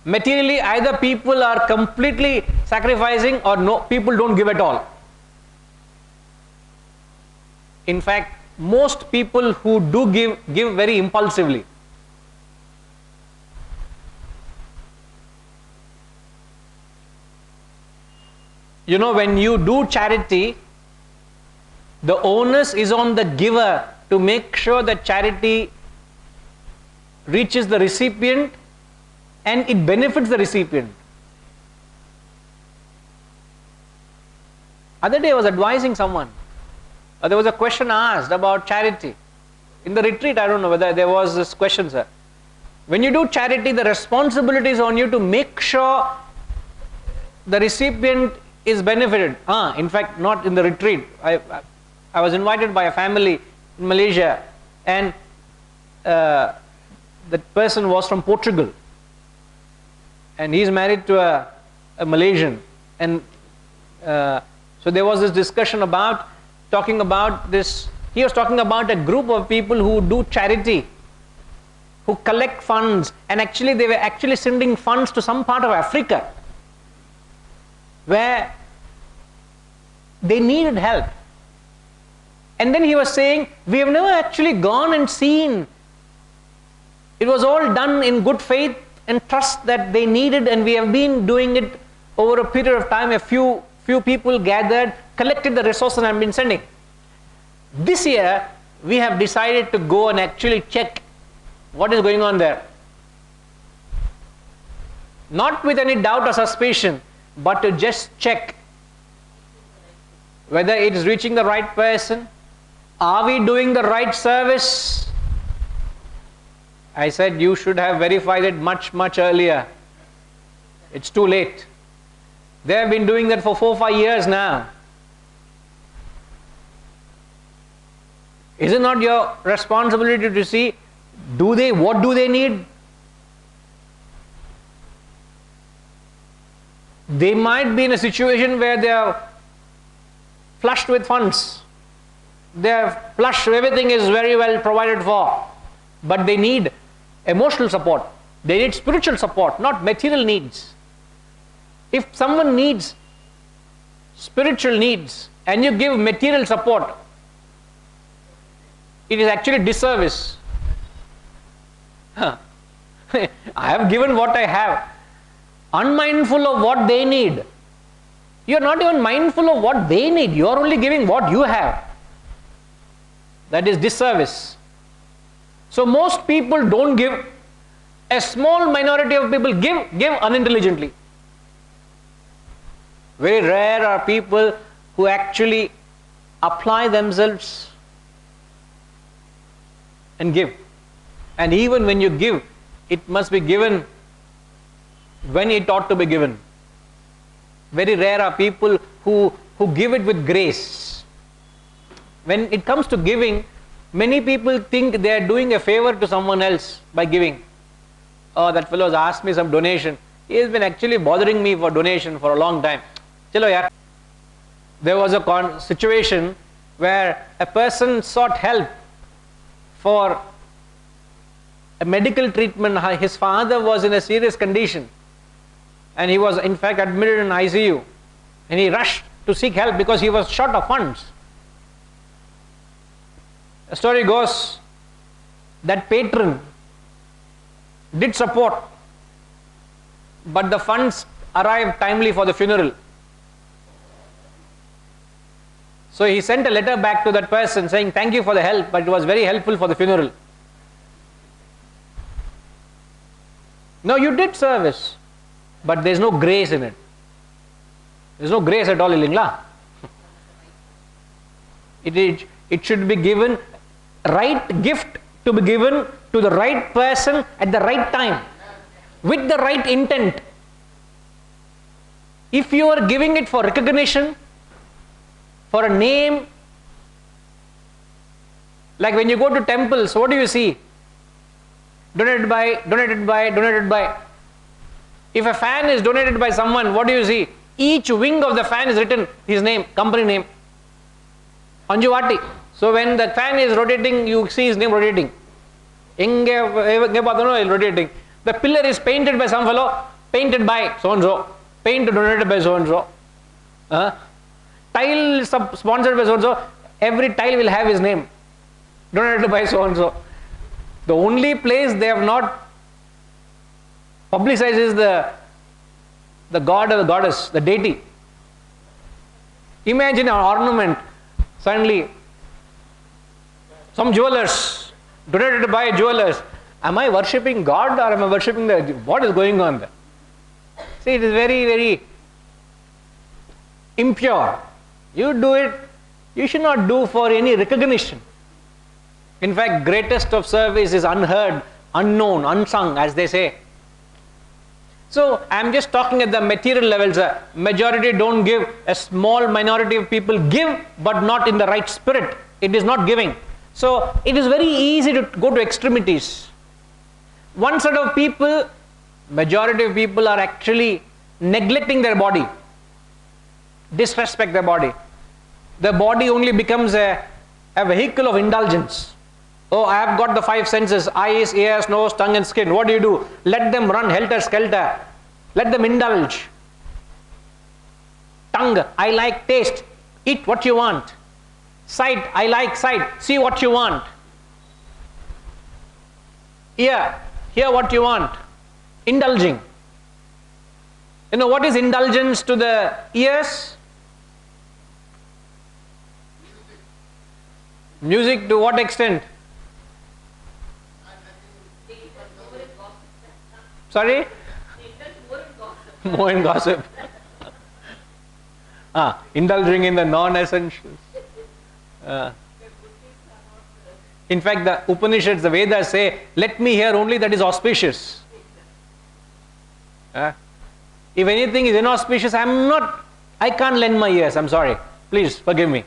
Materially, either people are completely sacrificing or no, people don't give at all. In fact, most people who do give very impulsively. You know, when you do charity, the onus is on the giver to make sure that charity reaches the recipient and it benefits the recipient. Other day I was advising someone. There was a question asked about charity. In the retreat, I don't know whether there was this question, sir. When you do charity, the responsibility is on you to make sure the recipient is benefited. In fact, not in the retreat. I was invited by a family in Malaysia, and that person was from Portugal, and he's married to a Malaysian, and so there was this discussion about talking about this. He was talking about a group of people who do charity, who collect funds, and actually they were actually sending funds to some part of Africa where they needed help. And then he was saying, we have never actually gone and seen. It was all done in good faith and trust that they needed, and we have been doing it over a period of time. A few people gathered, collected the resources, and have been sending. This year, we have decided to go and actually check what is going on there. Not with any doubt or suspicion, but to just check whether it is reaching the right person. Are we doing the right service? I said, you should have verified it much, much earlier. It's too late. They have been doing that for 4 or 5 years now. Is it not your responsibility to see, what do they need? They might be in a situation where they are flushed with funds. They are flushed, everything is very well provided for. But they need emotional support. They need spiritual support, not material needs. If someone needs spiritual needs and you give material support, it is actually disservice. I have given what I have, unmindful of what they need. You are not even mindful of what they need. You are only giving what you have. That is disservice. So most people don't give. A small minority of people give unintelligently. Very rare are people who actually apply themselves and give. And even when you give, it must be given when it ought to be given. Very rare are people who give it with grace. When it comes to giving, many people think they are doing a favor to someone else by giving. Oh, that fellow has asked me some donation. He has been actually bothering me for donation for a long time. Chalo yaar. There was a situation where a person sought help for a medical treatment. His father was in a serious condition, and he was in fact admitted in ICU, and he rushed to seek help because he was short of funds. The story goes that patron did support, but the funds arrived timely for the funeral. So he sent a letter back to that person saying, thank you for the help, but it was very helpful for the funeral. No, you did service, but there is no grace in it. There is no grace at all, Illingla. It should be given, right gift to be given to the right person at the right time, with the right intent. If you are giving it for recognition, for a name, like when you go to temples, what do you see? Donated by, donated by, donated by. If a fan is donated by someone, what do you see? Each wing of the fan is written his name, company name. Anjuvati. So when the fan is rotating, you see his name rotating. Rotating. The pillar is painted by some fellow, painted by so and so, paint donated by so and so, tile sponsored by so and so. Every tile will have his name, donated by so and so. The only place they have not publicized is the god or the goddess, the deity. Imagine an ornament, suddenly some jewelers, donated by jewelers. Am I worshipping God or am I worshipping what is going on there? See, it is very, very impure. You do it, you should not do for any recognition. In fact, greatest of service is unheard, unknown, unsung, as they say. So, I am just talking at the material levels. Majority don't give, a small minority of people give, but not in the right spirit. It is not giving. So, it is very easy to go to extremities. One set of people, majority of people are actually neglecting their body, disrespect their body. The body only becomes a vehicle of indulgence. Oh, I have got the 5 senses, eyes, ears, nose, tongue and skin. What do? Let them run helter-skelter. Let them indulge. Tongue, I like taste. Eat what you want. Sight, I like sight. See what you want. Ear, hear what you want. Indulging. You know what is indulgence to the ears? Music to what extent? Sorry? More in gossip. Indulging in the non-essentials. In fact, the Upanishads, the Vedas say, let me hear only that is auspicious. If anything is inauspicious, I can't lend my ears, I'm sorry. Please forgive me.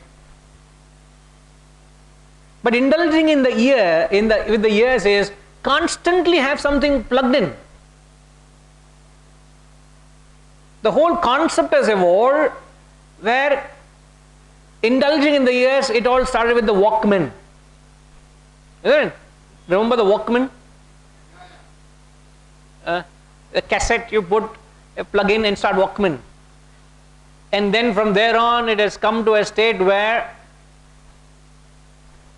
But indulging in the ear, with the ears is constantly have something plugged in. The whole concept has evolved where indulging in the ears, it all started with the Walkman. Isn't it? Remember the Walkman? The cassette you put, plug in and start Walkman. And then from there on it has come to a state where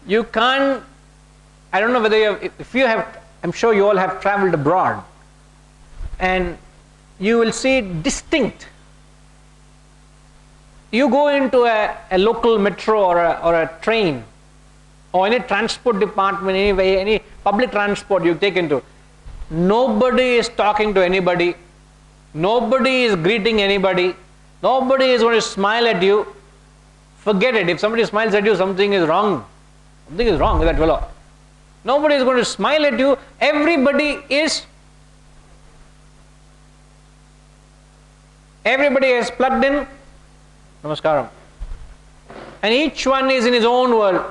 you can't, I don't know whether I'm sure you all have traveled abroad and you will see distinct. You go into a local metro or a train or any transport department, any public transport you take into, nobody is talking to anybody, nobody is greeting anybody, nobody is going to smile at you. Forget it. If somebody smiles at you, something is wrong. Something is wrong with that fellow. Nobody is going to smile at you. Everybody is plugged in. Namaskaram. And each one is in his own world.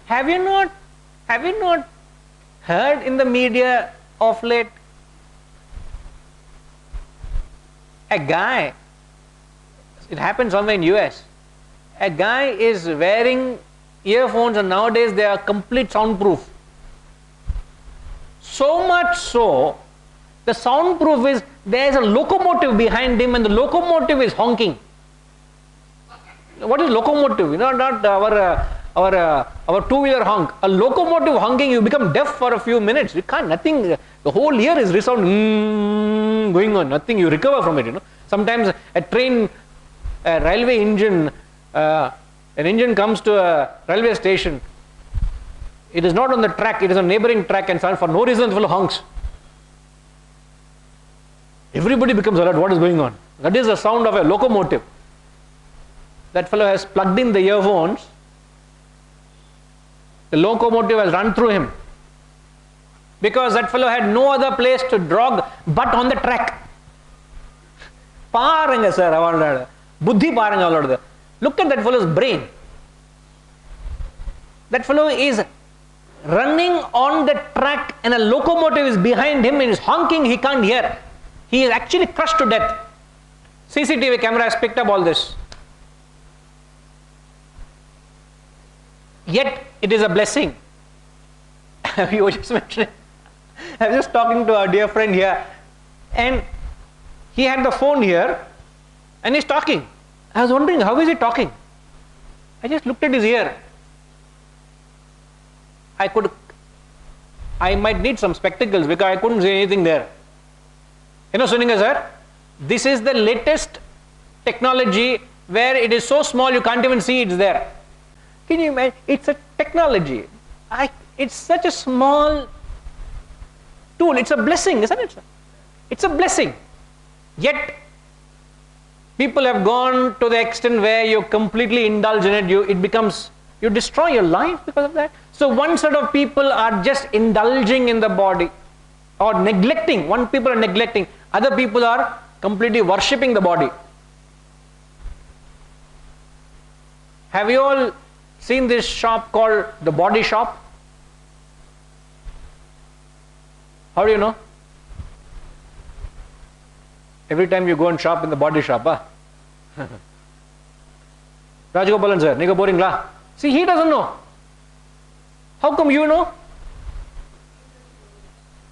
Have you not heard in the media of late a guy, it happened somewhere in US, a guy is wearing earphones and nowadays they are complete soundproof. So much so, the soundproof is, there is a locomotive behind him and the locomotive is honking. What is locomotive? You know, not our two-wheeler honk. A locomotive honking, you become deaf for a few minutes. You can't, nothing, the whole ear is resound, going on, nothing, you recover from it, you know. Sometimes a train, a railway engine, an engine comes to a railway station. It is not on the track, it is on a neighboring track and for no reason full of honks. Everybody becomes alert, what is going on? That is the sound of a locomotive. That fellow has plugged in the earphones. The locomotive has run through him. Because that fellow had no other place to drag but on the track. Paranga sir, buddhi paranga. Look at that fellow's brain. That fellow is running on the track and a locomotive is behind him and is honking, he can't hear. He is actually crushed to death. CCTV camera has picked up all this. Yet it is a blessing. You were just mentioning, I was just talking to our dear friend here. And he had the phone here and he's talking. I was wondering, how is he talking? I just looked at his ear. I might need some spectacles because I couldn't see anything there. You know, Suninga sir, this is the latest technology where it is so small you can't even see it's there. Can you imagine? It's a technology. It's such a small tool. It's a blessing, isn't it? It's a blessing. Yet, people have gone to the extent where you completely indulge in it. You destroy your life because of that. So one set of people are just indulging in the body or neglecting. One people are neglecting. Other people are completely worshipping the body. Have you all seen this shop called the Body Shop? How do you know? Every time you go and shop in the body shop, Rajagopalan sir, Niga boring la. See, he doesn't know. How come you know?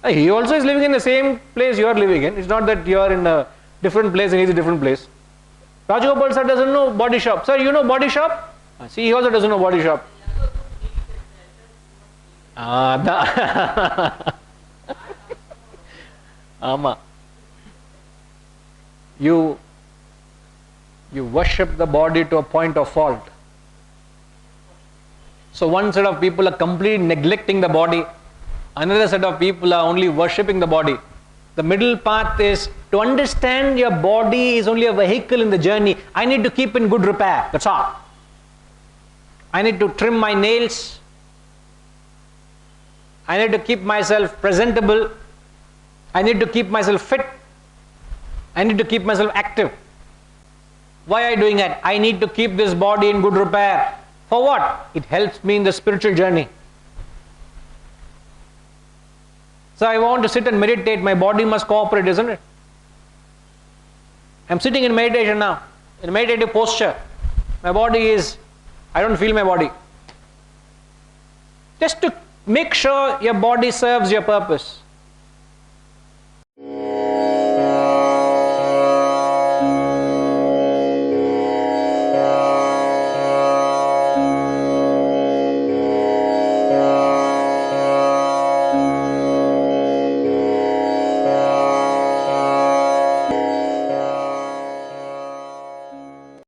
He also is living in the same place you are living in. It's not that you are in a different place and he's a different place. Rajagopal sir doesn't know body shop. Sir, you know body shop? See, he also doesn't know body shop. Ama. You worship the body to a point of fault. So one set of people are completely neglecting the body. Another set of people are only worshipping the body. The middle path is to understand your body is only a vehicle in the journey. I need to keep in good repair. That's all. I need to trim my nails. I need to keep myself presentable. I need to keep myself fit. I need to keep myself active. Why are you doing that? I need to keep this body in good repair. For what? It helps me in the spiritual journey. So I want to sit and meditate. My body must cooperate, isn't it? I'm sitting in meditation now, in meditative posture. My body is, I don't feel my body. Just to make sure your body serves your purpose.